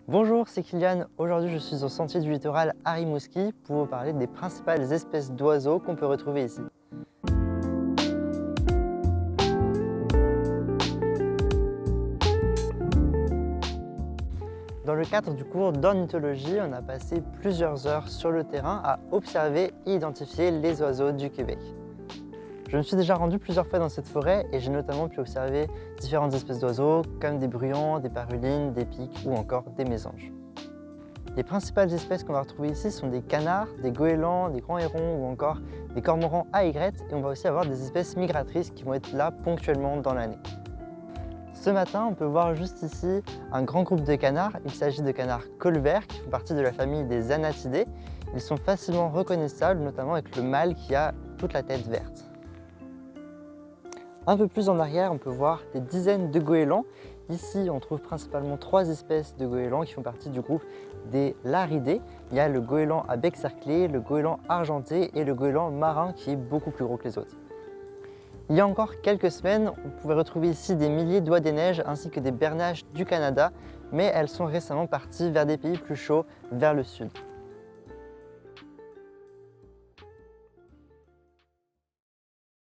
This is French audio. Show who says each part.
Speaker 1: Bonjour, c'est Kylian. Aujourd'hui, je suis au sentier du littoral à Rimouski pour vous parler des principales espèces d'oiseaux qu'on peut retrouver ici. Dans le cadre du cours d'ornithologie, on a passé plusieurs heures sur le terrain à observer et identifier les oiseaux du Québec. Je me suis déjà rendu plusieurs fois dans cette forêt et j'ai notamment pu observer différentes espèces d'oiseaux comme des bruyants, des parulines, des pics ou encore des mésanges. Les principales espèces qu'on va retrouver ici sont des canards, des goélands, des grands hérons ou encore des cormorans à aigrettes, et on va aussi avoir des espèces migratrices qui vont être là ponctuellement dans l'année. Ce matin, on peut voir juste ici un grand groupe de canards. Il s'agit de canards colverts qui font partie de la famille des Anatidés. Ils sont facilement reconnaissables, notamment avec le mâle qui a toute la tête verte. Un peu plus en arrière, on peut voir des dizaines de goélands. Ici, on trouve principalement 3 espèces de goélands qui font partie du groupe des Laridés. Il y a le goéland à bec cerclé, le goéland argenté et le goéland marin qui est beaucoup plus gros que les autres. Il y a encore quelques semaines, on pouvait retrouver ici des milliers d'oies des neiges ainsi que des bernaches du Canada, mais elles sont récemment parties vers des pays plus chauds, vers le sud.